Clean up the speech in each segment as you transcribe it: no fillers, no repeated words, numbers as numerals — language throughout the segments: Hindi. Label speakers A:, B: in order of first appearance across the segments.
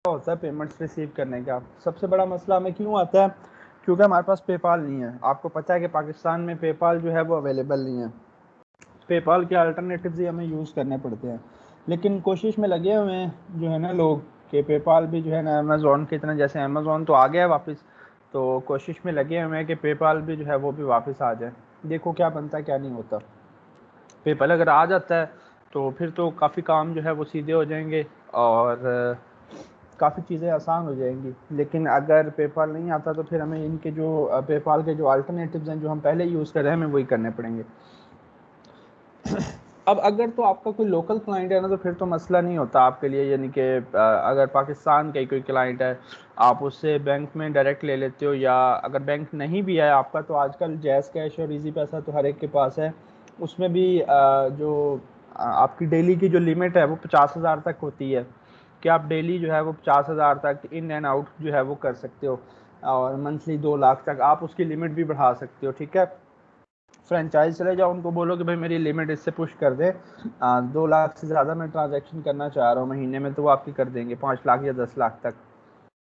A: होता है पेमेंट्स रिसीव करने का। सबसे बड़ा मसला हमें क्यों आता है? क्योंकि हमारे पास पेपाल नहीं है। आपको पता है कि पाकिस्तान में पेपाल जो है वो अवेलेबल नहीं है। पेपाल के अल्टरनेटिव्स ही हमें यूज़ करने पड़ते हैं। लेकिन कोशिश में लगे हुए हैं जो है ना लोग कि पेपाल भी जो है ना अमेज़ॉन की तरह, जैसे अमेज़ॉन तो आ गया है वापस, तो कोशिश में लगे हुए हैं कि पेपाल भी जो है वो भी वापस आ जाए। देखो क्या बनता है क्या नहीं होता। पेपाल अगर आ जाता है तो फिर तो काफ़ी काम जो है वो सीधे हो जाएंगे और काफ़ी चीज़ें आसान हो जाएंगी। लेकिन अगर पेपाल नहीं आता तो फिर हमें इनके जो पेपाल के जो अल्टरनेटिव्स हैं जो हम पहले यूज़ कर रहे हैं हमें वही करने पड़ेंगे। अब अगर तो आपका कोई लोकल क्लाइंट है ना तो फिर तो मसला नहीं होता आपके लिए, यानी कि अगर पाकिस्तान का ही कोई क्लाइंट है आप उससे बैंक में डायरेक्ट ले लेते हो, या अगर बैंक नहीं भी है आपका तो आजकल जैज़ कैश और इजी पैसा तो हर एक के पास है। उसमें भी जो आपकी डेली की जो लिमिट है वो 50,000 तक होती है कि आप डेली जो है वो 50,000 तक इन एंड आउट जो है वो कर सकते हो, और मंथली 2 लाख तक आप उसकी लिमिट भी बढ़ा सकते हो। ठीक है, फ्रेंचाइज चले जाओ, उनको बोलो कि भाई मेरी लिमिट इससे पुश कर दे, 2 लाख से ज़्यादा मैं ट्रांजैक्शन करना चाह रहा हूँ महीने में, तो वो आपकी कर देंगे 5 लाख या 10 लाख तक।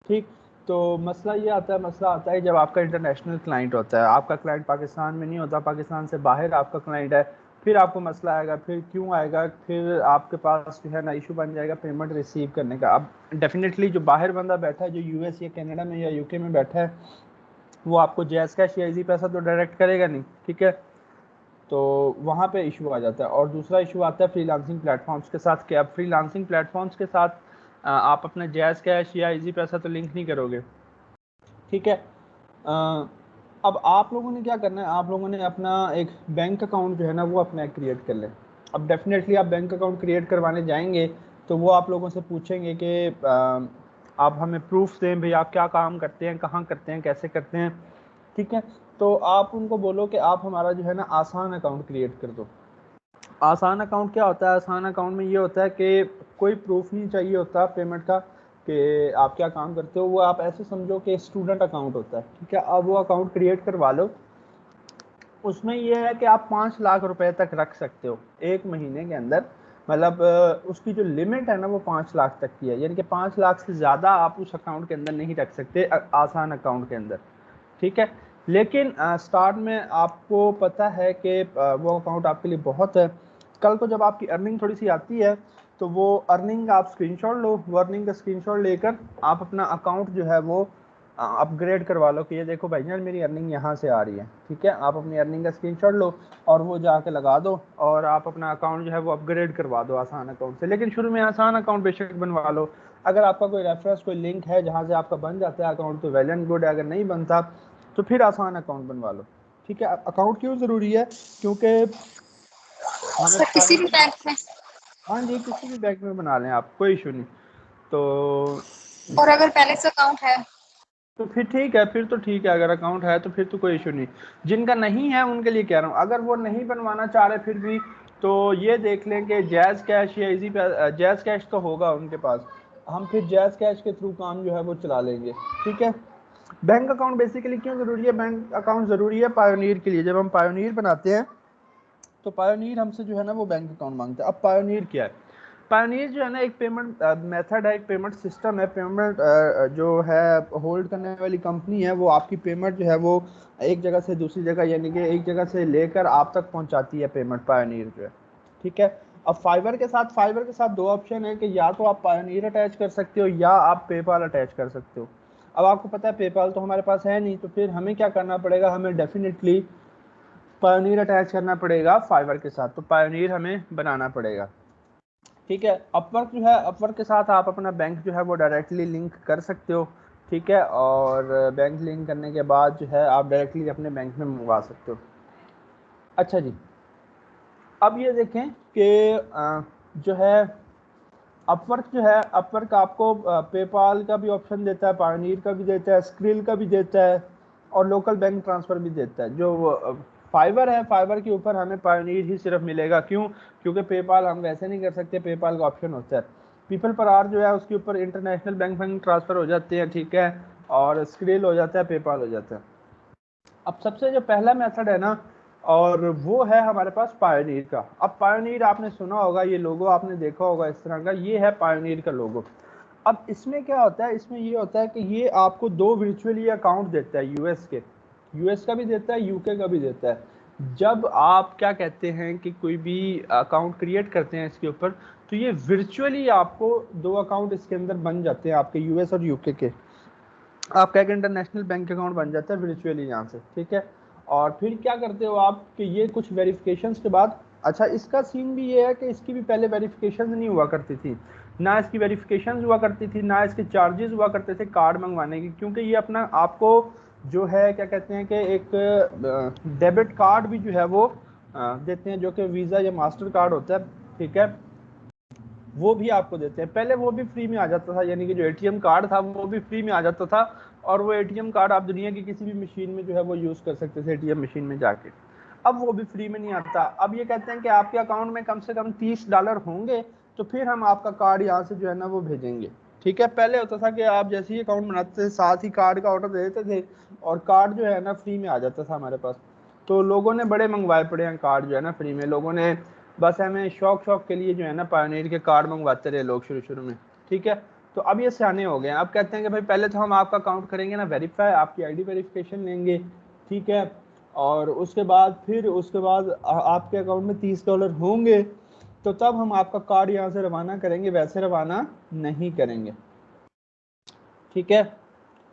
A: ठीक, तो मसला ये आता है, मसला आता है जब आपका इंटरनेशनल क्लाइंट होता है। आपका क्लाइंट पाकिस्तान में नहीं होता, पाकिस्तान से बाहर आपका क्लाइंट है, फिर आपको मसला आएगा। फिर क्यों आएगा? फिर आपके पास जो है ना इशू बन जाएगा पेमेंट रिसीव करने का। अब डेफिनेटली जो बाहर बंदा बैठा है, जो यूएस या कनाडा में या यूके में बैठा है, वो आपको जैज़ कैश या इजी पैसा तो डायरेक्ट करेगा नहीं। ठीक है, तो वहाँ पे इशू आ जाता है। और दूसरा इशू आता है फ्रीलांसिंग प्लेटफॉर्म्स के साथ कि अब फ्रीलांसिंग प्लेटफॉर्म्स के साथ आप अपना जैज़ कैश या इजी पैसा तो लिंक नहीं करोगे। ठीक है, अब आप लोगों ने क्या करना है, आप लोगों ने अपना एक बैंक अकाउंट जो है ना वो अपना क्रिएट कर लें। अब डेफिनेटली आप बैंक अकाउंट क्रिएट करवाने जाएंगे तो वो आप लोगों से पूछेंगे कि आप हमें प्रूफ दें, भाई आप क्या काम करते हैं, कहाँ करते हैं, कैसे करते हैं। ठीक है, तो आप उनको बोलो कि आप हमारा जो है ना आसान अकाउंट क्रिएट कर दो। आसान अकाउंट क्या होता है? आसान अकाउंट में ये होता है कि कोई प्रूफ नहीं चाहिए होता पेमेंट का कि आप क्या काम करते हो। वो आप ऐसे समझो कि स्टूडेंट अकाउंट होता है। ठीक है, अब वो अकाउंट क्रिएट करवा लो। उसमें ये है कि आप 5 लाख रुपए तक रख सकते हो एक महीने के अंदर। मतलब उसकी जो लिमिट है ना वो 5 लाख तक की है, यानी कि 5 लाख से ज़्यादा आप उस अकाउंट के अंदर नहीं रख सकते आसान अकाउंट के अंदर। ठीक है, लेकिन स्टार्ट में आपको पता है कि वो अकाउंट आपके लिए बहुत है। कल को जब आपकी अर्निंग थोड़ी सी आती है तो वो अर्निंग आप स्क्रीनशॉट लो, वो अर्निंग का स्क्रीनशॉट लेकर आप अपना अकाउंट जो है वो अपग्रेड करवा लो कि ये देखो भाई जान मेरी अर्निंग यहाँ से आ रही है। ठीक है, आप अपनी अर्निंग का स्क्रीनशॉट लो और वो जाके लगा दो और आप अपना अकाउंट जो है वो अपग्रेड करवा दो आसान अकाउंट से। लेकिन शुरू में आसान अकाउंट बेशक बनवा लो। अगर आपका कोई रेफरेंस, कोई लिंक है जहाँ से आपका बन जाता है अकाउंट तो वेल एंड गुड है, अगर नहीं बनता तो फिर आसान अकाउंट बनवा लो। ठीक है, अकाउंट क्यों ज़रूरी है? क्योंकि हमें
B: सर किसी भी बैंक में?
A: हाँ जी, किसी भी बैंक में बना लें आप, कोई इशू नहीं। तो
B: और अगर पहले से अकाउंट है?
A: तो फिर ठीक है, फिर तो ठीक है, अगर अकाउंट है तो फिर तो कोई इशू नहीं। जिनका नहीं है उनके लिए कह रहा हूँ, अगर वो नहीं बनवाना चाह रहे फिर भी तो ये देख लें कि जैज़ कैश या इजी जैज़ कैश तो होगा उनके पास, हम फिर जैज़ कैश के थ्रू काम जो है वो चला लेंगे। ठीक है, बैंक अकाउंट बेसिकली क्यों ज़रूरी है? बैंक अकाउंट ज़रूरी है पायोनियर के लिए। जब हम पायोनियर बनाते हैं तो पायोनियर हमसे जो है ना वो बैंक अकाउंट मांगता है। अब पायोनियर क्या है? पायोनियर जो है ना एक पेमेंट मेथड है, एक पेमेंट सिस्टम है। पेमेंट जो है होल्ड करने वाली कंपनी है, वो आपकी पेमेंट जो है वो एक जगह से दूसरी जगह, यानी कि एक जगह से लेकर आप तक पहुंचाती है पेमेंट, पायोनियर जो है। ठीक है, अब फाइबर के साथ दो ऑप्शन है कि या तो आप पायोनियर अटैच कर सकते हो या आप पेपाल अटैच कर सकते हो। अब आपको पता है पेपाल तो हमारे पास है नहीं, तो फिर हमें क्या करना पड़ेगा? हमें डेफिनेटली पायोनियर अटैच करना पड़ेगा फाइबर के साथ, तो पायोनियर हमें बनाना पड़ेगा। ठीक है, अपवर्क जो है, अपवर्क के साथ आप अपना बैंक जो है वो डायरेक्टली लिंक कर सकते हो। ठीक है, और बैंक लिंक करने के बाद जो है आप डायरेक्टली अपने बैंक में मंगवा सकते हो। अच्छा जी, अब ये देखें कि जो है अपवर्क जो है, अपवर्क आपको पेपाल का भी ऑप्शन देता है, पायोनियर का भी देता है, स्क्रिल का भी देता है और लोकल बैंक ट्रांसफ़र भी देता है। जो फाइबर है, फाइबर के ऊपर हमें पायोनियर ही सिर्फ मिलेगा। क्यों? क्योंकि पेपाल हम वैसे नहीं कर सकते, पेपाल का ऑप्शन होता है। पीपल पर आर जो है उसके ऊपर इंटरनेशनल बैंक ट्रांसफ़र हो जाते हैं। ठीक है, और स्क्रिल हो जाता है, पेपाल हो जाता है। अब सबसे जो पहला मेथड है ना, और वो है हमारे पास पायोनियर का। अब पायोनियर आपने सुना होगा, ये लोगो आपने देखा होगा इस तरह का, ये है पायोनियर का लोगो। अब इसमें क्या होता है, इसमें ये होता है कि ये आपको दो वर्चुअली अकाउंट देता है यूएस का भी देता है, यूके का भी देता है। जब आप क्या कहते हैं कि कोई भी अकाउंट क्रिएट करते हैं इसके ऊपर, तो ये वर्चुअली आपको दो अकाउंट इसके अंदर बन जाते हैं आपके यूएस और यूके के। आपका एक इंटरनेशनल बैंक अकाउंट बन जाता है वर्चुअली यहाँ से, ठीक है। और फिर क्या करते हो आप कि ये कुछ वेरिफिकेशंस के बाद, अच्छा इसका सीन भी ये है कि इसकी भी पहले वेरिफिकेशन नहीं हुआ करती थी, ना इसकी वेरिफिकेशन हुआ करती थी, ना इसके चार्जेस हुआ करते थे कार्ड मंगवाने की, क्योंकि ये अपना आपको जो है क्या कहते हैं कि एक डेबिट कार्ड भी जो है वो देते हैं, जो कि वीज़ा या मास्टर कार्ड होता है, ठीक है, वो भी आपको देते हैं। पहले वो भी फ्री में आ जाता था, यानी कि जो एटीएम कार्ड था वो भी फ्री में आ जाता था, और वो एटीएम कार्ड आप दुनिया की किसी भी मशीन में जो है वो यूज़ कर सकते थे एटीएम मशीन में जाके। अब वो भी फ्री में नहीं आता। अब ये कहते हैं कि आपके अकाउंट में कम से कम $30 होंगे तो फिर हम आपका कार्ड यहाँ से जो है ना वो भेजेंगे, ठीक है। पहले होता था कि आप जैसे ही अकाउंट बनाते थे साथ ही कार्ड का ऑर्डर दे देते थे और कार्ड जो है ना फ्री में आ जाता था हमारे पास। तो लोगों ने बड़े मंगवाए पड़े हैं कार्ड जो है ना फ्री में, लोगों ने बस हमें शौक के लिए जो है ना पायोनियर के कार्ड मंगवाते रहे लोग शुरू शुरू में, ठीक है। तो अब ये सियाने हो गए हैं, अब कहते हैं कि भाई पहले तो हम आपका अकाउंट करेंगे ना वेरीफाई, आपकी आईडी वेरिफिकेशन लेंगे, ठीक है, और उसके बाद आपके अकाउंट में $30 होंगे तो तब हम आपका कार्ड यहाँ से रवाना करेंगे, वैसे रवाना नहीं करेंगे, ठीक है।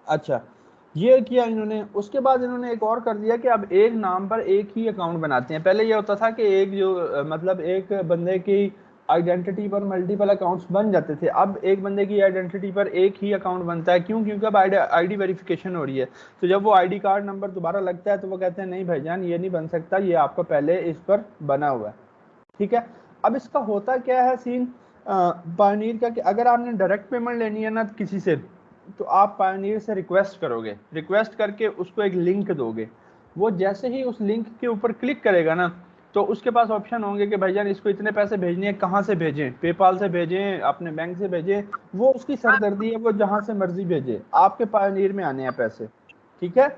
A: अच्छा, ये किया इन्होंने। उसके बाद इन्होंने एक और कर दिया कि अब एक नाम पर एक ही अकाउंट बनाते हैं। पहले ये होता था कि एक जो मतलब एक बंदे की आइडेंटिटी पर मल्टीपल अकाउंट्स बन जाते थे, अब एक बंदे की आइडेंटिटी पर एक ही अकाउंट बनता है। क्यों? क्योंकि अब आईडी वेरिफिकेशन हो रही है, तो जब वो आईडी कार्ड नंबर दोबारा लगता है तो वो कहते हैं नहीं भाईजान ये नहीं बन सकता, ये आपका पहले इस पर बना हुआ है, ठीक है। अब इसका होता क्या है सीन पायनीर का, कि अगर आपने डायरेक्ट पेमेंट लेनी है ना किसी से, तो आप पायनीर से रिक्वेस्ट करोगे, रिक्वेस्ट करके उसको एक लिंक दोगे। वो जैसे ही उस लिंक के ऊपर क्लिक करेगा ना, तो उसके पास ऑप्शन होंगे कि भाईजान इसको इतने पैसे भेजने हैं, कहाँ से भेजें, पेपाल से भेजें, अपने बैंक से भेजें, वो उसकी सरदर्दी है, वो जहां से मर्जी भेजे, आपके पायनीर में आने हैं पैसे, ठीक है।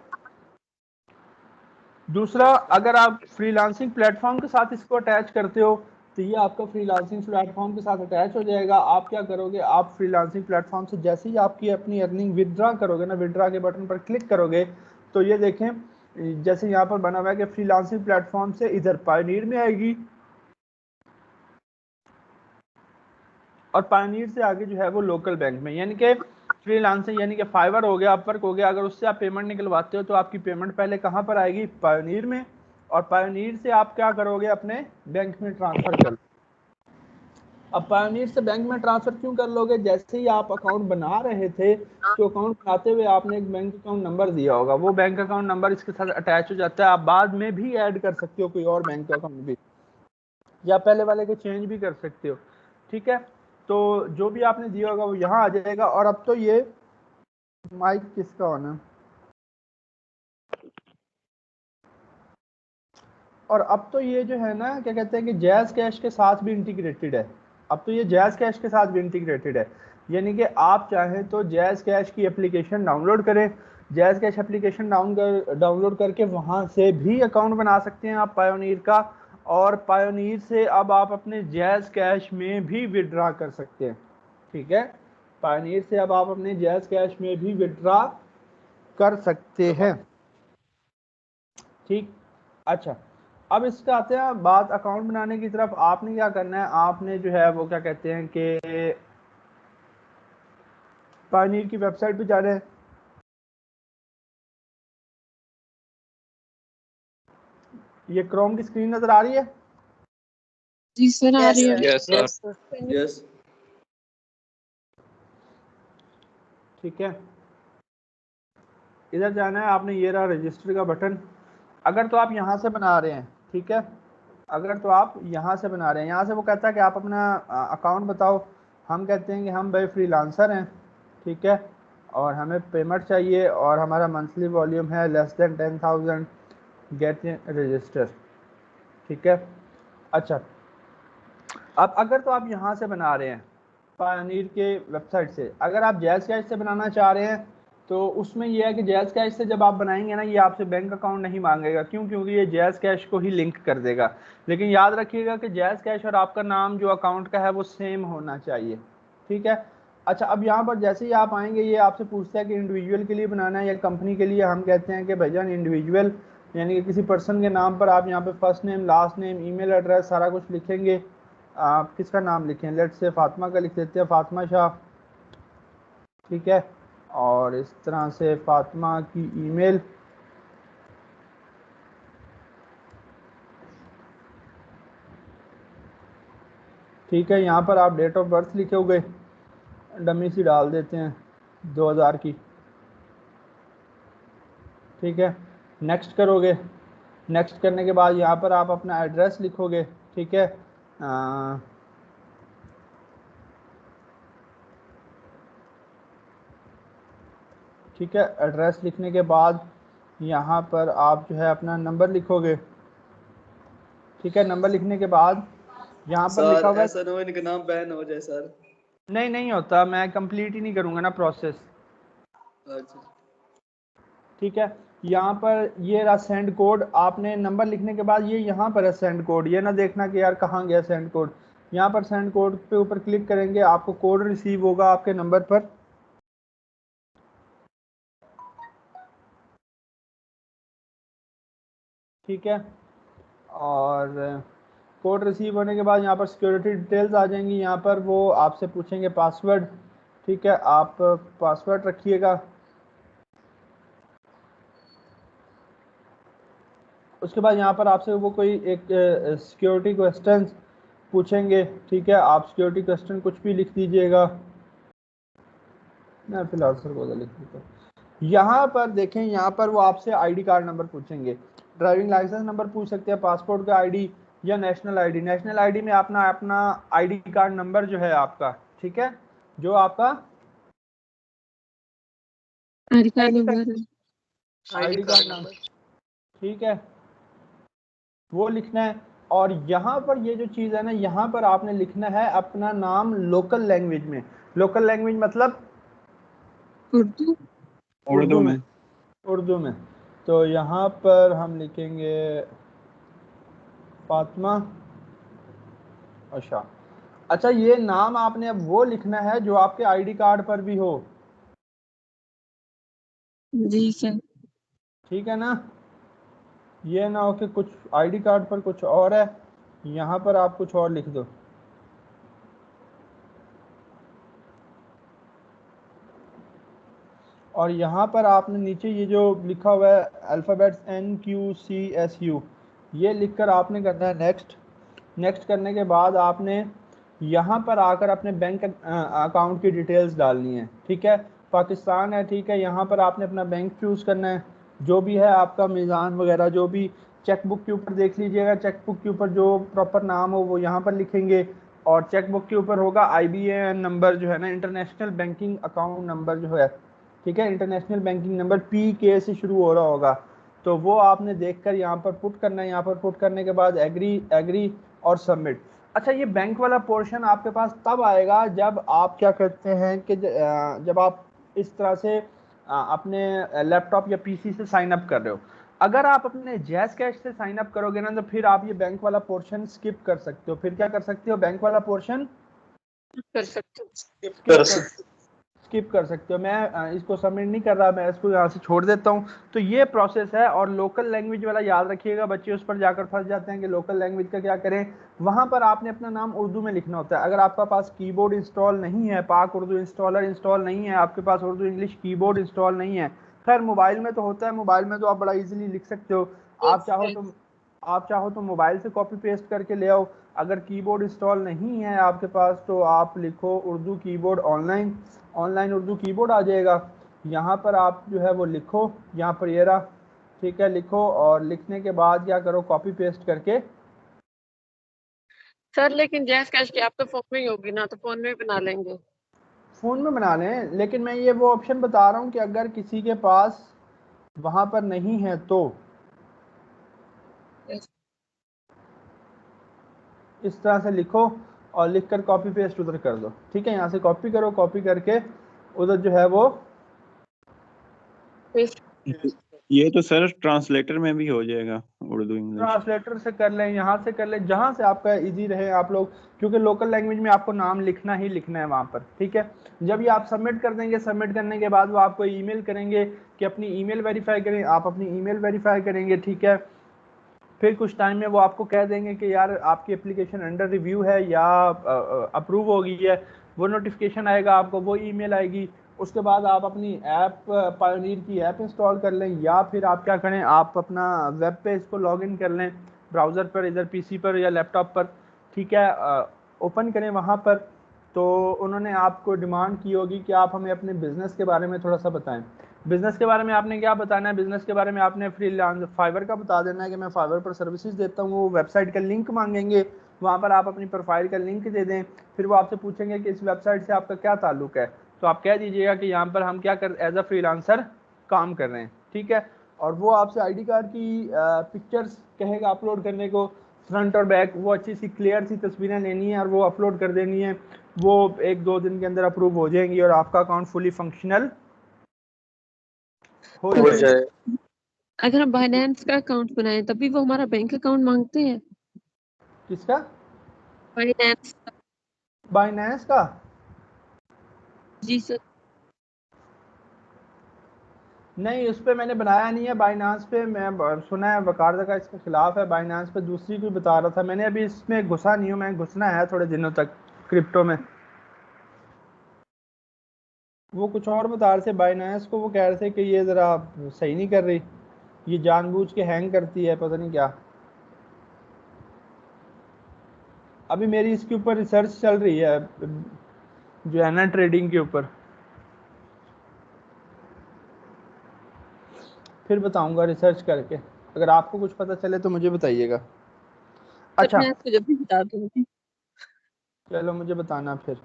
A: दूसरा, अगर आप फ्रीलांसिंग प्लेटफॉर्म के साथ इसको अटैच करते हो तो ये आपका फ्रीलांसिंग प्लेटफॉर्म के साथ अटैच हो जाएगा। आप क्या करोगे, आप फ्रीलांसिंग प्लेटफॉर्म से जैसे ही आपकी अपनी अर्निंग विदड्रा करोगे ना, विदड्रा के बटन पर क्लिक करोगे तो ये देखें जैसे यहाँ पर बना हुआ है कि फ्रीलांसिंग प्लेटफॉर्म से इधर पायनीर में आएगी और पायनीर से आगे जो है वो लोकल बैंक में, यानी कि फ्रीलांसिंग यानी कि फाइवर हो गया, अपवर्क हो गया, अगर उससे आप पेमेंट निकलवाते हो तो आपकी पेमेंट पहले कहाँ पर आएगी, पायनीर में, और पायनीर से आप क्या करोगे, अपने बैंक में ट्रांसफर कर। अब पायनीर से बैंक में ट्रांसफर क्यों कर लोगे, जैसे ही आप अकाउंट बना रहे थे तो अकाउंट बनाते हुए आपने एक बैंक अकाउंट नंबर दिया होगा, वो बैंक अकाउंट नंबर इसके साथ अटैच हो जाता है। आप बाद में भी ऐड कर सकते हो कोई और बैंक अकाउंट भी, या पहले वाले को चेंज भी कर सकते हो, ठीक है। तो जो भी आपने दिया होगा वो यहाँ आ जाएगा। और अब तो ये माइक किसका होना, और अब तो ये जो है ना क्या कहते हैं कि जैज़ कैश के साथ भी इंटीग्रेटेड है। अब तो ये जैज़ कैश के साथ भी इंटीग्रेटेड है, यानी कि आप चाहें तो जैज़ कैश की एप्लीकेशन डाउनलोड करें, जैज़ कैश एप्लीकेशन डाउनलोड करके वहाँ से भी अकाउंट बना सकते हैं आप पायोनीर का, और पायोनीर से अब आप अपने जैज़ कैश में भी विड्रा कर सकते हैं, ठीक है। पायोनीर से अब आप अपने जैज़ कैश में भी विड्रा कर सकते हैं, ठीक। अच्छा, अब इसका आते हैं बात अकाउंट बनाने की तरफ। आपने क्या करना है, आपने जो है वो क्या कहते हैं कि पायनीर की वेबसाइट पे जाना है। ये क्रोम की स्क्रीन नजर आ रही है?
C: जी सर आ रही है।
D: Yes sir.
E: यस
A: ठीक है, इधर जाना है आपने, ये रहा रजिस्टर का बटन। अगर तो आप यहाँ से बना रहे हैं, ठीक है, अगर तो आप यहाँ से बना रहे हैं, यहाँ से वो कहता है कि आप अपना अकाउंट बताओ। हम कहते हैं कि हम भाई फ्रीलांसर हैं, ठीक है, और हमें पेमेंट चाहिए और हमारा मंथली वॉल्यूम है लेस देन 10,000, गेट रजिस्टर, ठीक है। अच्छा, अब अगर तो आप यहाँ से बना रहे हैं पायनीर के वेबसाइट से, अगर आप जैज़ कैश से बनाना चाह रहे हैं तो उसमें यह है कि जैज़ कैश से जब आप बनाएंगे ना, ये आपसे बैंक अकाउंट नहीं मांगेगा। क्यों? क्योंकि ये जैज़ कैश को ही लिंक कर देगा। लेकिन याद रखिएगा कि जैज़ कैश और आपका नाम जो अकाउंट का है वो सेम होना चाहिए, ठीक है। अच्छा, अब यहाँ पर जैसे ही आप आएंगे ये आपसे पूछता है कि इंडिविजुअल के लिए बनाना है या कंपनी के लिए। हम कहते हैं कि भाईजान इंडिविजुअल, यानी कि किसी पर्सन के नाम पर आप यहाँ पे first name, last name, email address सारा कुछ लिखेंगे। आप किसका नाम लिखें, लेट से फातिमा का लिख देते हैं, फातिमा शाह, ठीक है। और इस तरह से फातिमा की ईमेल, ठीक है। यहाँ पर आप डेट ऑफ बर्थ लिखोगे, डमी सी डाल देते हैं 2000 की, ठीक है। नेक्स्ट करोगे, नेक्स्ट करने के बाद यहाँ पर आप अपना एड्रेस लिखोगे, ठीक है। ठीक है, एड्रेस लिखने के बाद यहाँ पर आप जो है अपना नंबर लिखोगे, ठीक है। नंबर लिखने के बाद यहाँ पर लिखा
D: सर
A: हुआ है,
D: ऐसा ना हो इनका नाम बैन हो जाए सर।
A: नहीं नहीं होता, मैं कंप्लीट ही नहीं करूँगा ना प्रोसेस,
D: अच्छा
A: ठीक है। यहाँ पर ये रहा सेंड कोड, आपने नंबर लिखने के बाद ये यहाँ पर है सेंड कोड, ये ना देखना कि यार कहाँ गया सेंड कोड। यहाँ पर सेंड कोड पे ऊपर क्लिक करेंगे, आपको कोड रिसीव होगा आपके नंबर पर, ठीक है। और कोड रिसीव होने के बाद यहाँ पर सिक्योरिटी डिटेल्स आ जाएंगी, यहाँ पर वो आपसे पूछेंगे पासवर्ड, ठीक है। आप पासवर्ड रखिएगा। उसके बाद यहाँ पर आपसे वो कोई एक सिक्योरिटी क्वेश्चन पूछेंगे, ठीक है। आप सिक्योरिटी क्वेश्चन कुछ भी लिख दीजिएगा, मैं फिलहाल सर को लिख देता हूँ। यहाँ पर देखें, यहाँ पर वो आपसे आईडी कार्ड नंबर पूछेंगे, ड्राइविंग लाइसेंस नंबर पूछ सकते हैं, पासपोर्ट का आईडी या नेशनल आईडी। नेशनल आईडी में अपना अपना आईडी कार्ड नंबर जो है आपका, ठीक है, जो आपका
C: ID card number
A: ID card number, ठीक है, वो लिखना है। और यहाँ पर ये जो चीज़ है ना, यहाँ पर आपने लिखना है अपना नाम लोकल लैंग्वेज में। लोकल लैंग्वेज मतलब
C: उर्दू
A: में, उर्दू में। तो यहाँ पर हम लिखेंगे फातिमा अच्छा। अच्छा, ये नाम आपने अब वो लिखना है जो आपके आईडी कार्ड पर भी हो,
C: जी सर।
A: ठीक है ना। ये ना हो कि कुछ आईडी कार्ड पर कुछ और है, यहाँ पर आप कुछ और लिख दो। और यहाँ पर आपने नीचे ये जो लिखा हुआ है अल्फ़ाबेट्स NQCSU, ये लिखकर आपने करना है नेक्स्ट। नेक्स्ट करने के बाद आपने यहाँ पर आकर अपने बैंक अकाउंट की डिटेल्स डालनी है, ठीक है। पाकिस्तान है, ठीक है। यहाँ पर आपने अपना बैंक चूज़ करना है, जो भी है आपका मीज़ान वगैरह, जो भी चेक बुक के ऊपर देख लीजिएगा, चेक बुक के ऊपर जो प्रॉपर नाम हो वो यहाँ पर लिखेंगे। और चेक बुक के ऊपर होगा IBAN नंबर जो है ना, इंटरनेशनल बैंकिंग अकाउंट नंबर जो है, ठीक है। इंटरनेशनल बैंकिंग नंबर PK से शुरू हो रहा होगा, तो वो आपने देखकर यहाँ पर पुट करना है। यहाँ पर पुट करने के बाद एग्री एग्री और सबमिट। अच्छा, ये बैंक वाला पोर्शन आपके पास तब आएगा जब आप क्या करते हैं कि जब आप इस तरह से अपने लैपटॉप या PC से साइन अप कर रहे हो। अगर आप अपने जैज़ कैश से साइन अप करोगे ना, तो फिर आप ये बैंक वाला पोर्शन स्किप कर सकते हो। फिर क्या कर सकते हो, बैंक वाला पोर्शन
C: कर सकते
A: स्किप कर सकते हो। मैं इसको सबमिट नहीं कर रहा, मैं इसको यहाँ से छोड़ देता हूँ। तो ये प्रोसेस है। और लोकल लैंग्वेज वाला याद रखिएगा, बच्चे उस पर जाकर फंस जाते हैं कि लोकल लैंग्वेज का क्या करें। वहाँ पर आपने अपना नाम उर्दू में लिखना होता है। अगर आपका पास कीबोर्ड इंस्टॉल नहीं है, पाक उर्दू इंस्टॉलर इंस्टॉल नहीं है, आपके पास उर्दू इंग्लिश कीबोर्ड इंस्टॉल नहीं है, खैर मोबाइल में तो होता है, मोबाइल में तो आप बड़ा ईजिली लिख सकते हो। आप चाहो तो मोबाइल से कॉपी पेस्ट करके ले आओ। अगर कीबोर्ड इंस्टॉल नहीं है आपके पास, तो आप लिखो Urdu keyboard online, online Urdu keyboard आ जाएगा। यहाँ पर आप जो है वो लिखो, यहाँ पर ये रहा, ठीक है, लिखो। और लिखने के बाद क्या करो, कॉपी पेस्ट करके
C: सर। लेकिन जैस कैश की आप तो फोन में ही होगी ना, तो फोन में बना लेंगे।
A: फ़ोन में बना लें, लेकिन मैं ये वो ऑप्शन बता रहा हूँ कि अगर किसी के पास वहाँ पर नहीं है तो इस तरह से लिखो और लिखकर कॉपी पेस्ट उधर कर दो, ठीक है। यहाँ से कॉपी करो, कॉपी करके उधर जो है वो
E: ये तो सर ट्रांसलेटर में भी हो जाएगा, उर्दू इंग्लिश।
A: ट्रांसलेटर से कर लें, यहाँ से कर लें, जहाँ से आपका इजी रहे आप लोग, क्योंकि लोकल लैंग्वेज में आपको नाम लिखना ही लिखना है वहाँ पर, ठीक है। जब ये आप सबमिट कर देंगे, सबमिट करने के बाद वो आपको ईमेल करेंगे कि अपनी ईमेल वेरीफाई करें, आप अपनी ईमेल वेरीफाई करेंगे, ठीक है। फिर कुछ टाइम में वो आपको कह देंगे कि यार आपकी एप्लीकेशन अंडर रिव्यू है या अप्रूव हो गई है, वो नोटिफिकेशन आएगा आपको, वो ईमेल आएगी। उसके बाद आप अपनी ऐप, पायोनियर की ऐप इंस्टॉल कर लें, या फिर आप क्या करें, आप अपना वेब पे इसको लॉगिन कर लें ब्राउज़र पर, इधर पीसी पर या लैपटॉप पर, ठीक है। ओपन करें वहाँ पर। तो उन्होंने आपको डिमांड की होगी कि आप हमें अपने बिज़नेस के बारे में थोड़ा सा बताएं। बिज़नेस के बारे में आपने क्या बताना है, बिज़नेस के बारे में आपने फ्रीलांस फाइवर का बता देना है कि मैं फाइवर पर सर्विसेज देता हूँ। वो वेबसाइट का लिंक मांगेंगे, वहाँ पर आप अपनी प्रोफाइल का लिंक दे दें। फिर वो आपसे पूछेंगे कि इस वेबसाइट से आपका क्या ताल्लुक है, तो आप कह दीजिएगा कि यहाँ पर हम क्या कर एज अ फ्रीलांसर काम कर रहे हैं, ठीक है। और वो आपसे आईडी कार्ड की पिक्चर्स कहेगा अपलोड करने को, फ्रंट और बैक, वो अच्छी सी क्लियर सी तस्वीरें लेनी है और वो अपलोड कर देनी है। वो 1-2 दिन के अंदर अप्रूव हो जाएंगी और आपका अकाउंट फुली फंक्शनल हो जाए।
C: अगर हम बाइनेंस का अकाउंट बनाएं तभी वो हमारा बैंक अकाउंट मांगते हैं।
A: किसका?
C: बाइनेंस।
A: बाइनेंस का?
C: जी सर।
A: नहीं, उस पर मैंने बनाया नहीं है। बाइनांस पे मैं सुना है वकालत का इसके खिलाफ है। बाइनांस पे दूसरी कोई बता रहा था, मैंने अभी इसमें घुसा नहीं हूँ, मैं घुसना है थोड़े दिनों तक क्रिप्टो में। वो कुछ और बता रहे थे बाइनांस को, वो कह रहे थे कि ये ज़रा सही नहीं कर रही, ये जानबूझ के हैंग करती है, पता नहीं क्या। अभी मेरी इसके ऊपर रिसर्च चल रही है, जो है ना, ट्रेडिंग के ऊपर। फिर बताऊंगा रिसर्च करके, अगर आपको कुछ पता चले तो मुझे बताइएगा।
C: सर
A: अच्छा,
C: मैं आपको जब भी बता दूंगी।
A: चलो मुझे बताना फिर,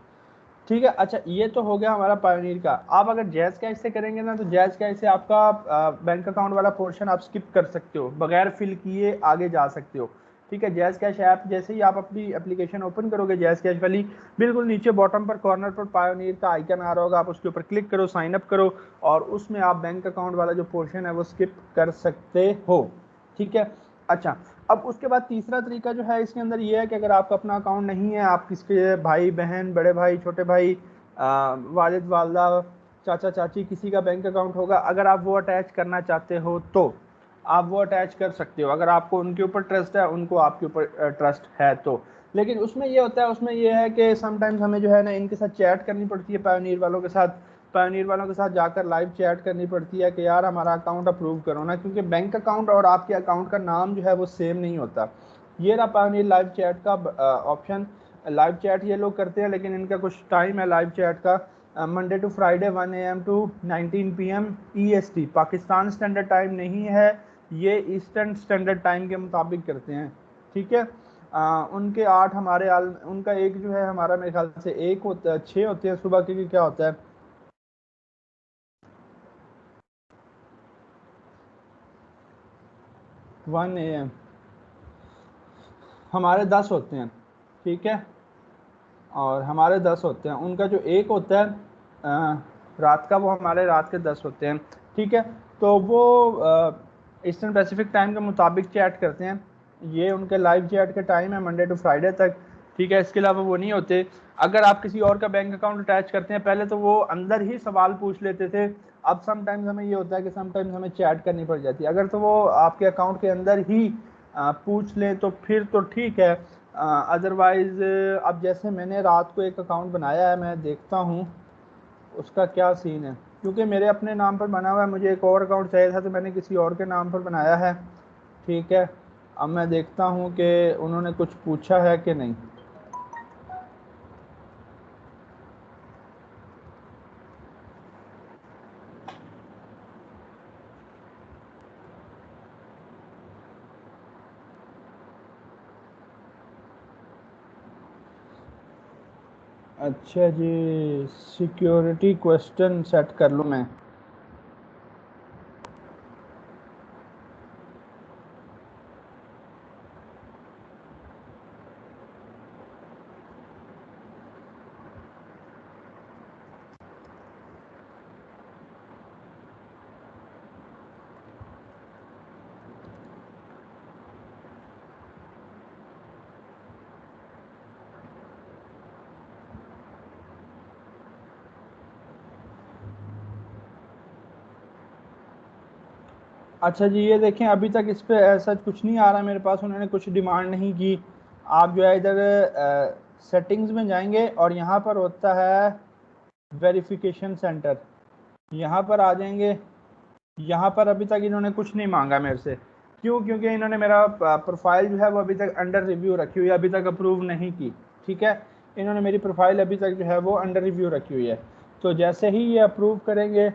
A: ठीक है। अच्छा, ये तो हो गया हमारा पायोनियर का। आप अगर जैज़ कैश से करेंगे ना, तो जैज़ कैश से आपका बैंक अकाउंट वाला पोर्शन आप स्किप कर सकते हो, बगैर फिल किए आगे जा सकते हो, ठीक है। जैज़ कैश ऐप जैसे ही आप अपनी एप्लीकेशन ओपन करोगे, जैज़ कैश वाली, बिल्कुल नीचे बॉटम पर कॉर्नर पर पायोनियर का आइकन आ रहा होगा, आप उसके ऊपर क्लिक करो, साइन अप करो, और उसमें आप बैंक अकाउंट वाला जो पोर्शन है वो स्किप कर सकते हो, ठीक है। अच्छा, अब उसके बाद तीसरा तरीका जो है इसके अंदर ये है कि अगर आपका अपना अकाउंट नहीं है, आप किसके भाई बहन, बड़े भाई, छोटे भाई, वालिद वालदा, चाचा चाची, किसी का बैंक अकाउंट होगा, अगर आप वो अटैच करना चाहते हो तो आप वो अटैच कर सकते हो, अगर आपको उनके ऊपर ट्रस्ट है, उनको आपके ऊपर ट्रस्ट है तो। लेकिन उसमें ये होता है, उसमें ये है कि समटाइम्स हमें जो है ना इनके साथ चैट करनी पड़ती है, पायोनियर वालों के साथ। पायोनियर वालों के साथ जाकर लाइव चैट करनी पड़ती है कि यार हमारा अकाउंट अप्रूव करो ना, क्योंकि बैंक अकाउंट और आपके अकाउंट का नाम जो है वो सेम नहीं होता। ये रहा पायोनियर लाइव चैट का ऑप्शन। लाइव चैट ये लोग करते हैं, लेकिन इनका कुछ टाइम है लाइव चैट का, Monday to Friday 1 AM to 19 PM EST, Pakistan standard time नहीं है, ये ईस्टर्न स्टैंडर्ड टाइम के मुताबिक करते हैं, ठीक है। उनके 8 हमारे उनका एक जो है हमारा, मेरे ख्याल से 1 होता है, 6 होते हैं सुबह के, क्या होता है 1 AM, हमारे 10 होते हैं, ठीक है। और हमारे 10 होते हैं, उनका जो एक होता है रात का, वो हमारे रात के 10 होते हैं, ठीक है। तो वो ईस्टर्न पैसिफिक टाइम के मुताबिक चैट करते हैं। ये उनके लाइव चैट के टाइम है मंडे टू फ्राइडे तक, ठीक है। इसके अलावा वो नहीं होते। अगर आप किसी और का बैंक अकाउंट अटैच करते हैं, पहले तो वो अंदर ही सवाल पूछ लेते थे, अब समटाइम्स हमें ये होता है कि समटाइम्स हमें चैट करनी पड़ जाती है। अगर तो वो आपके अकाउंट के अंदर ही पूछ लें तो फिर तो ठीक है, अदरवाइज़ अब जैसे मैंने रात को एक अकाउंट बनाया है, मैं देखता हूँ उसका क्या सीन है, क्योंकि मेरे अपने नाम पर बना हुआ है, मुझे एक और अकाउंट चाहिए था तो मैंने किसी और के नाम पर बनाया है, ठीक है। अब मैं देखता हूँ कि उन्होंने कुछ पूछा है कि नहीं। अच्छा जी, सिक्योरिटी क्वेश्चन सेट कर लूँ मैं। अच्छा जी, ये देखें अभी तक इस पे ऐसा कुछ नहीं आ रहा मेरे पास, उन्होंने कुछ डिमांड नहीं की। आप जो है इधर सेटिंग्स में जाएंगे और यहाँ पर होता है वेरिफिकेशन सेंटर, यहाँ पर आ जाएंगे। यहाँ पर अभी तक इन्होंने कुछ नहीं मांगा मेरे से। क्यों? क्योंकि इन्होंने मेरा प्रोफाइल जो है वो अभी तक अंडर रिव्यू रखी हुई है, अभी तक अप्रूव नहीं की। ठीक है, इन्होंने मेरी प्रोफाइल अभी तक जो है वो अंडर रिव्यू रखी हुई है। तो जैसे ही ये अप्रूव करेंगे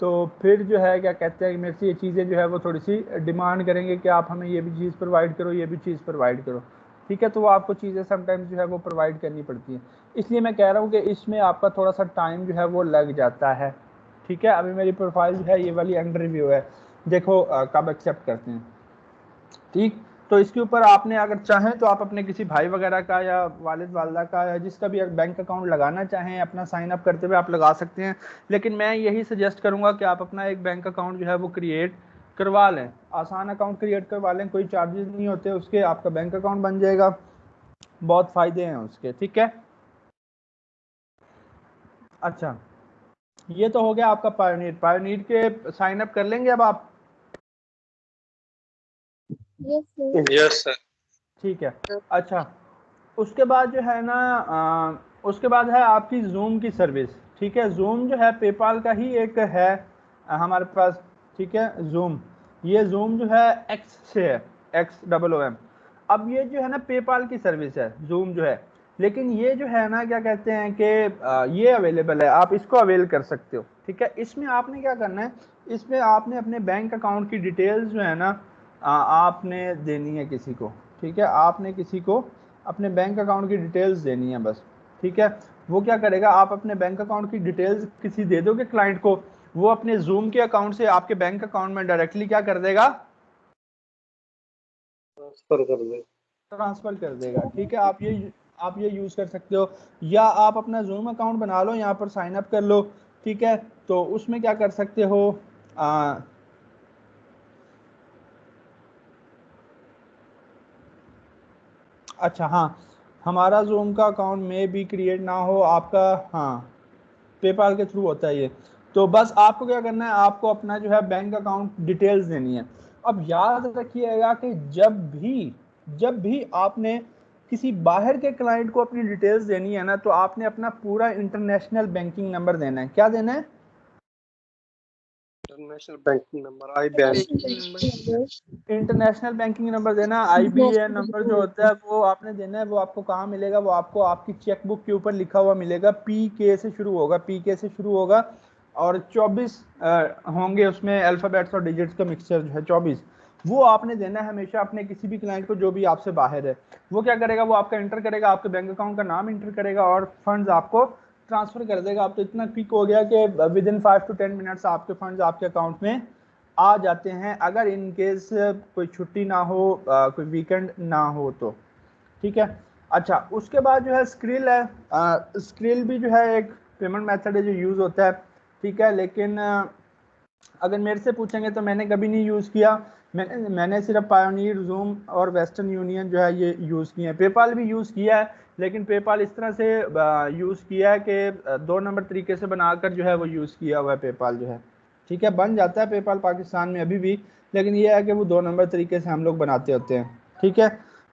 A: तो फिर जो है क्या कहते हैं, मेरे से ये चीज़ें जो है वो थोड़ी सी डिमांड करेंगे कि आप हमें ये भी चीज़ प्रोवाइड करो, ये भी चीज़ प्रोवाइड करो। ठीक है, तो वो आपको चीज़ें समटाइम्स जो है वो प्रोवाइड करनी पड़ती हैं। इसलिए मैं कह रहा हूँ कि इसमें आपका थोड़ा सा टाइम जो है वो लग जाता है। ठीक है, अभी मेरी प्रोफाइल जो है ये वाली अंडर रिव्यू है, देखो कब एक्सेप्ट करते हैं। ठीक, तो इसके ऊपर आपने अगर चाहें तो आप अपने किसी भाई वगैरह का या वालिद वालदा का या जिसका भी बैंक अकाउंट लगाना चाहें अपना साइन अप करते हुए आप लगा सकते हैं। लेकिन मैं यही सजेस्ट करूंगा कि आप अपना एक बैंक अकाउंट जो है वो क्रिएट करवा लें, आसान अकाउंट क्रिएट करवा लें, कोई चार्जेस नहीं होते उसके, आपका बैंक अकाउंट बन जाएगा, बहुत फ़ायदे हैं उसके। ठीक है, अच्छा ये तो हो गया आपका पायोनीर। पायोनीर के साइन अप कर लेंगे अब आप?
F: Yes sir.
A: ठीक है, अच्छा उसके बाद जो है ना उसके बाद है आपकी जूम की सर्विस। ठीक है, जूम जो है पेपाल का ही एक है हमारे पास। ठीक है, जूम, ये जूम जो है एक्स से है, XOOM। अब ये जो है ना पेपाल की सर्विस है जूम जो है, लेकिन ये जो है ना क्या कहते हैं कि ये अवेलेबल है, आप इसको अवेल कर सकते हो। ठीक है, इसमें आपने क्या करना है, इसमें आपने अपने बैंक अकाउंट की डिटेल्स जो है ना आपने देनी है किसी को। ठीक है, आपने किसी को अपने बैंक अकाउंट की डिटेल्स देनी है बस। ठीक है, वो क्या करेगा, आप अपने बैंक अकाउंट की डिटेल्स किसी दे दोगे क्लाइंट को, वो अपने जूम के अकाउंट से आपके बैंक अकाउंट में डायरेक्टली क्या कर देगा,
F: ट्रांसफर कर दे।
A: ट्रांसफर कर देगा। ठीक है, आप ये यूज कर सकते हो, या आप अपना जूम अकाउंट बना लो, यहाँ पर साइन अप कर लो। ठीक है, तो उसमें क्या कर सकते हो अच्छा हाँ, हमारा जूम का अकाउंट में भी क्रिएट ना हो आपका, हाँ पेपाल के थ्रू होता है ये। तो बस आपको क्या करना है, आपको अपना जो है बैंक अकाउंट डिटेल्स देनी है। अब याद रखिएगा कि जब भी आपने किसी बाहर के क्लाइंट को अपनी डिटेल्स देनी है ना, तो आपने अपना पूरा इंटरनेशनल बैंकिंग नंबर देना है। क्या देना है?
F: International banking number, IBAN।
A: International banking number देना। IBAN नंबर जो होता है वो आपने देना है। वो आपको कहाँ मिलेगा? वो आपको आपकी चेकबुक के ऊपर लिखा हुआ मिलेगा, PK से शुरू होगा, PK से शुरू होगा और 24 होंगे उसमें अल्फ़ाबेट्स और डिजिट्स का मिक्सचर जो है 24। वो आपने देना है हमेशा अपने किसी भी क्लाइंट को जो भी आपसे बाहर है। वो क्या करेगा, वो आपका इंटर करेगा, आपके बैंक अकाउंट का नाम इंटर करेगा और फंड्स आपको ट्रांसफर कर देगा। अब तो इतना क्विक हो गया कि विद इन 5 to 10 मिनट्स आपके फंड्स आपके अकाउंट में आ जाते हैं, अगर इन केस कोई छुट्टी ना हो, कोई वीकेंड ना हो तो। ठीक है, अच्छा उसके बाद जो है स्क्रिल है। स्क्रिल भी जो है एक पेमेंट मेथड है जो यूज़ होता है। ठीक है, लेकिन अगर मेरे से पूछेंगे तो मैंने कभी नहीं यूज़ किया। मैंने सिर्फ पायोनियर, जूम और वेस्टर्न यूनियन जो है ये यूज़ किए हैं। पेपाल भी यूज़ किया है, लेकिन पेपाल इस तरह से यूज़ किया है कि 2 नंबर तरीके से बनाकर जो है वो यूज़ किया हुआ है पेपाल जो है। ठीक है, बन जाता है पेपाल पाकिस्तान में अभी भी, लेकिन ये है कि वो 2 नंबर तरीके से हम लोग बनाते होते हैं। ठीक है,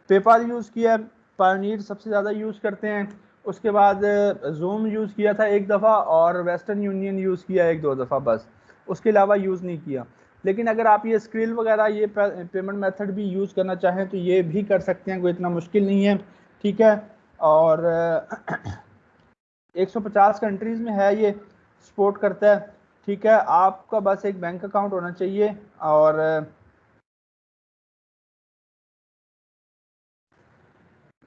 A: पेपाल यूज़ किया, पायोनियर सबसे ज़्यादा यूज़ करते हैं। उसके बाद जूम यूज़ किया था एक दफ़ा और वेस्टर्न यूनियन यूज़ किया 1-2 दफ़ा बस, उसके अलावा यूज़ नहीं किया। लेकिन अगर आप ये स्क्रिल वगैरह ये पेमेंट मेथड भी यूज़ करना चाहें तो ये भी कर सकते हैं, कोई इतना मुश्किल नहीं है। ठीक है, और 150 कंट्रीज़ में है ये, सपोर्ट करता है। ठीक है, आपका बस एक बैंक अकाउंट होना चाहिए और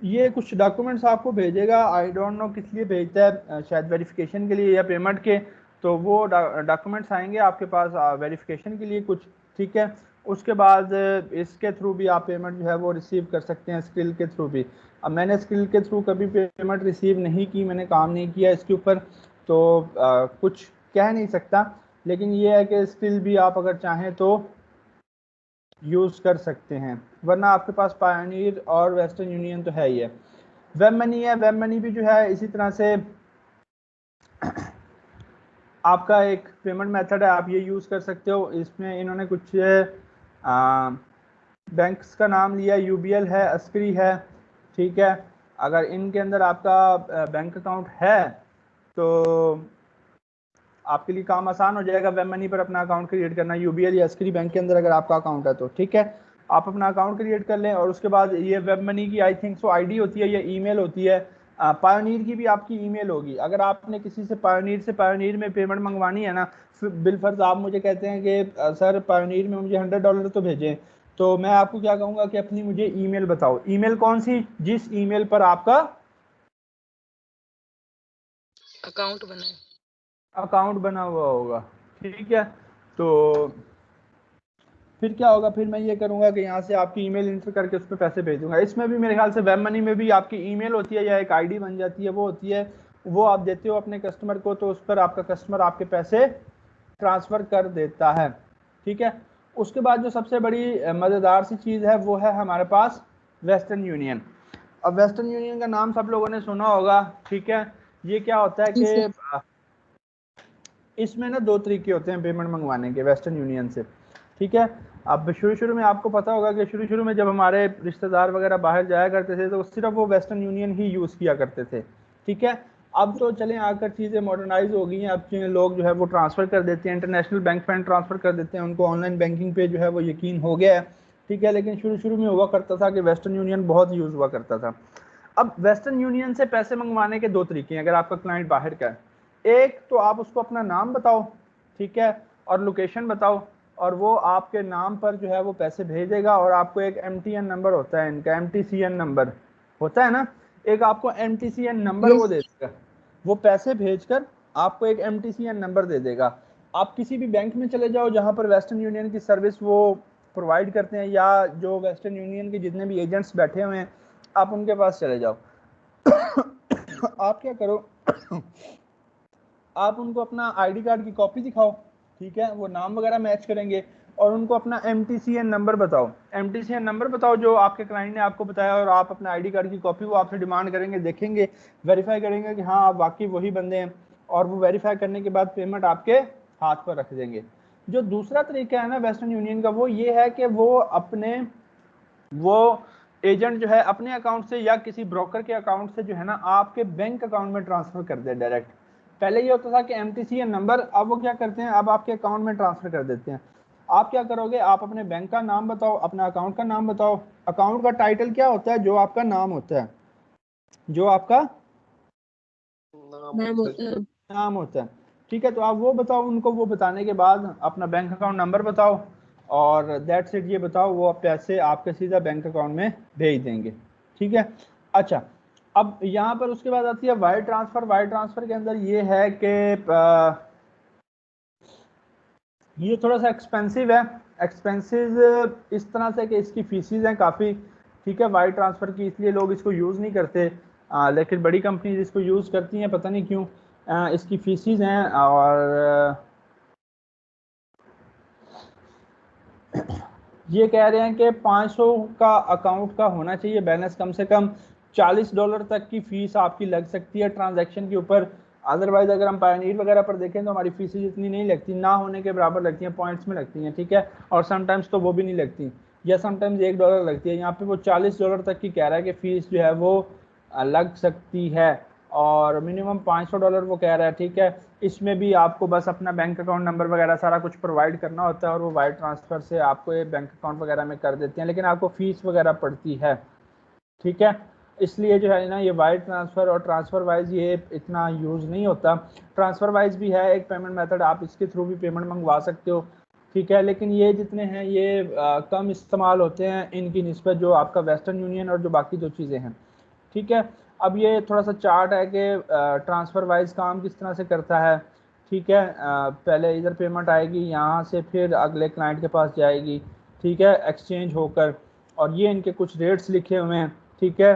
A: ये कुछ डॉक्यूमेंट्स आपको भेजेगा, आई डोंट नो किस लिए भेजता है, शायद वेरिफिकेशन के लिए या पेमेंट के। तो वो डॉक्यूमेंट्स आएंगे आपके पास वेरिफिकेशन के लिए कुछ। ठीक है, उसके बाद इसके थ्रू भी आप पेमेंट जो है वो रिसीव कर सकते हैं, स्किल के थ्रू भी। अब मैंने स्किल के थ्रू कभी पेमेंट रिसीव नहीं की, मैंने काम नहीं किया इसके ऊपर, तो कुछ कह नहीं सकता। लेकिन ये है कि स्किल भी आप अगर चाहें तो यूज़ कर सकते हैं, वरना आपके पास पायोनियर और वेस्टर्न यूनियन तो है ही है। वेब मनी है, वेब मनी भी जो है इसी तरह से आपका एक पेमेंट मेथड है, आप ये यूज़ कर सकते हो। इसमें इन्होंने कुछ बैंक्स का नाम लिया, यूबीएल है, अस्करी है, ठीक है। अगर इनके अंदर आपका बैंक अकाउंट है तो आपके लिए काम आसान हो जाएगा वेब मनी पर अपना अकाउंट क्रिएट करना। यूबीएल या अस्करी बैंक के अंदर अगर आपका अकाउंट है तो ठीक है, आप अपना अकाउंट क्रिएट कर लें। और उसके बाद ये वेब मनी की आई थिंक सो आईडी होती है या ईमेल होती है। पायोनीर की भी आपकी ईमेल होगी। अगर आपने किसी से पायोनीर में पेमेंट मंगवानी है ना, बिलफर्ज आप मुझे कहते हैं कि सर पायोनीर में मुझे $100 तो भेजें, तो मैं आपको क्या कहूँगा कि अपनी मुझे ईमेल बताओ। ईमेल कौन सी? जिस ईमेल पर आपका अकाउंट बना हुआ होगा, ठीक है। तो फिर क्या होगा, फिर मैं ये करूंगा कि यहाँ से आपकी ईमेल इंटर करके उस पर पैसे भेज दूंगा। इसमें भी मेरे ख्याल से वेब मनी में भी आपकी ईमेल होती है या एक आईडी बन जाती है, वो होती है, वो आप देते हो अपने कस्टमर को, तो उस पर आपका कस्टमर आपके पैसे ट्रांसफ़र कर देता है, ठीक है। उसके बाद जो सबसे बड़ी मज़ेदार सी चीज़ है वो है हमारे पास वेस्टर्न यूनियन। अब वेस्टर्न यूनियन का नाम सब लोगों ने सुना होगा, ठीक है। ये क्या होता है
C: जी सर।
A: कि इसमें ना दो तरीके होते हैं पेमेंट मंगवाने के वेस्टर्न यूनियन से, ठीक है। अब शुरू में आपको पता होगा कि शुरू में जब हमारे रिश्तेदार वगैरह बाहर जाया करते थे तो सिर्फ वो वेस्टर्न यूनियन ही यूज़ किया करते थे, ठीक है। अब तो चलें आकर चीज़ें मॉडर्नाइज हो गई हैं। अब लोग जो है वो ट्रांसफ़र कर देते हैं, इंटरनेशनल बैंक फंड ट्रांसफ़र कर देते हैं, उनको ऑनलाइन बैंकिंग पे जो है वो यकीन हो गया है, ठीक है। लेकिन शुरू में हुआ करता था कि वेस्टर्न यूनियन बहुत यूज़ हुआ करता था। अब वेस्टर्न यूनियन से पैसे मंगवाने के दो तरीके हैं। अगर आपका क्लाइंट बाहर का है, एक तो आप उसको अपना नाम बताओ, ठीक है, और लोकेशन बताओ, और वो आपके नाम पर जो है वो पैसे भेजेगा। और आपको एक MTN नंबर होता है, इनका MTCN नंबर होता है ना, एक आपको MTCN नंबर वो
C: यस।
A: दे देगा। वो पैसे भेजकर आपको एक MTCN नंबर दे देगा। आप किसी भी बैंक में चले जाओ जहां पर वेस्टर्न यूनियन की सर्विस वो प्रोवाइड करते हैं, या जो वेस्टर्न यूनियन के जितने भी एजेंट्स बैठे हुए हैं, आप उनके पास चले जाओ। आप क्या करो, आप उनको अपना आईडी कार्ड की कॉपी दिखाओ, ठीक है, वो नाम वगैरह मैच करेंगे, और उनको अपना MTCN नंबर बताओ। MTCN नंबर बताओ जो आपके क्लाइंट ने आपको बताया, और आप अपना आईडी कार्ड की कॉपी वो आपसे डिमांड करेंगे, देखेंगे, वेरीफाई करेंगे कि हाँ आप वाकई वही बंदे हैं, और वो वेरीफाई करने के बाद पेमेंट आपके हाथ पर रख देंगे। जो दूसरा तरीका है ना वेस्टर्न यूनियन का, वो ये है कि वो एजेंट जो है अपने अकाउंट से या किसी ब्रोकर के अकाउंट से जो है ना आपके बैंक अकाउंट में ट्रांसफर कर दे डायरेक्ट। पहले ये होता था कि MTCN नंबर, अब वो क्या करते हैं, अब आपके अकाउंट में ट्रांसफर कर देते हैं। आप क्या करोगे, आप अपने बैंक का नाम बताओ, अपना अकाउंट का नाम बताओ। अकाउंट का टाइटल क्या होता है? जो आपका नाम होता है, जो आपका
C: नाम होता है।
A: नाम होता है, ठीक है। तो आप वो बताओ उनको, वो बताने के बाद अपना बैंक अकाउंट नंबर बताओ, और दैट्स इट, ये बताओ, वो पैसे आपके सीधा बैंक अकाउंट में भेज देंगे, ठीक है। अच्छा, अब यहाँ पर उसके बाद आती है वायर ट्रांसफ़र। वायर ट्रांसफ़र के अंदर ये है कि ये थोड़ा सा एक्सपेंसिव है। एक्सपेंसिव इस तरह से कि इसकी फीसिस हैं काफ़ी, ठीक है, वायर ट्रांसफ़र की, इसलिए लोग इसको यूज़ नहीं करते। लेकिन बड़ी कंपनीज इसको यूज़ करती हैं, पता नहीं क्यों। इसकी फीसिस हैं, और ये कह रहे हैं कि 500 का अकाउंट का होना चाहिए बैलेंस, कम से कम $40 तक की फ़ीस आपकी लग सकती है ट्रांजैक्शन के ऊपर। अदरवाइज अगर हम पायनीर वगैरह पर देखें तो हमारी फीसेज इतनी नहीं लगती, ना होने के बराबर लगती हैं, पॉइंट्स में लगती हैं, ठीक है। और समटाइम्स तो वो भी नहीं लगती, या समटाइम्स $1 लगती है। यहाँ पे वो $40 तक की कह रहा है कि फ़ीस जो है वो लग सकती है, और मिनिमम $500 वो कह रहा है, ठीक है। इसमें भी आपको बस अपना बैंक अकाउंट नंबर वगैरह सारा कुछ प्रोवाइड करना होता है, और वो वायर ट्रांसफ़र से आपको ये बैंक अकाउंट वगैरह में कर देते हैं, लेकिन आपको फ़ीस वगैरह पड़ती है, ठीक है। इसलिए जो है ना ये वायर ट्रांसफ़र और ट्रांसफ़र वाइज ये इतना यूज़ नहीं होता। ट्रांसफ़र वाइज भी है एक पेमेंट मेथड, आप इसके थ्रू भी पेमेंट मंगवा सकते हो, ठीक है। लेकिन ये जितने हैं ये कम इस्तेमाल होते हैं इनकी निस्बत जो आपका वेस्टर्न यूनियन और जो बाकी दो चीज़ें हैं, ठीक है। अब ये थोड़ा सा चार्ट है कि ट्रांसफ़र वाइज काम किस तरह से करता है, ठीक है। पहले इधर पेमेंट आएगी, यहाँ से फिर अगले क्लाइंट के पास जाएगी, ठीक है, एक्सचेंज होकर, और ये इनके कुछ रेट्स लिखे हुए हैं, ठीक है,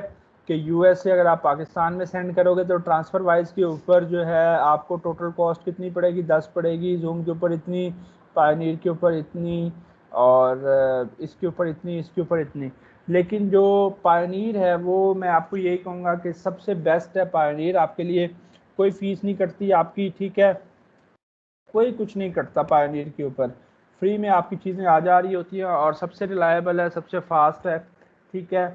A: कि US से अगर आप पाकिस्तान में सेंड करोगे तो ट्रांसफ़र वाइज के ऊपर जो है आपको टोटल कॉस्ट कितनी पड़ेगी, 10 पड़ेगी, जूम के ऊपर इतनी, पायनीर के ऊपर इतनी, और इसके ऊपर इतनी, इसके ऊपर इतनी। लेकिन जो पायनीर है वो मैं आपको यही कहूँगा कि सबसे बेस्ट है पायनीर आपके लिए, कोई फ़ीस नहीं कटती आपकी, ठीक है। कोई कुछ नहीं कटता पायोनियर के ऊपर, फ्री में आपकी चीज़ें आ जा रही होती हैं और सबसे रिलायबल है, सबसे फास्ट है। ठीक है,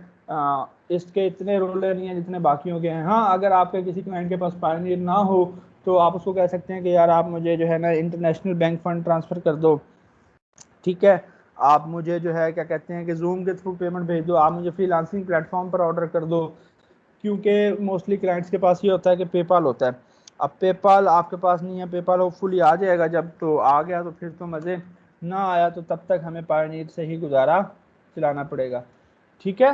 A: इसके इतने रोलर नहीं है जितने बाकियों के हैं। हाँ, अगर आपके किसी क्लाइंट के पास पायोनियर ना हो तो आप उसको कह सकते हैं कि यार आप मुझे जो है ना इंटरनेशनल बैंक फंड ट्रांसफ़र कर दो। ठीक है, आप मुझे जो है क्या कहते हैं कि जूम के थ्रू पेमेंट भेज दो, आप मुझे फ्रीलांसिंग प्लेटफॉर्म पर ऑर्डर कर दो, क्योंकि मोस्टली क्लाइंट्स के पास ये होता है कि पेपाल होता है। अब पेपाल आपके पास नहीं है, पेपाल होपफुली आ जाएगा, जब तो आ गया तो फिर तो मज़े, ना आया तो तब तक हमें पायोनियर से ही गुजारा चलाना पड़ेगा। ठीक है,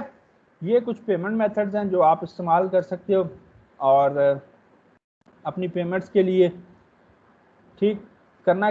A: ये कुछ पेमेंट मेथड्स हैं जो आप इस्तेमाल कर सकते हो और अपनी पेमेंट्स के लिए। ठीक,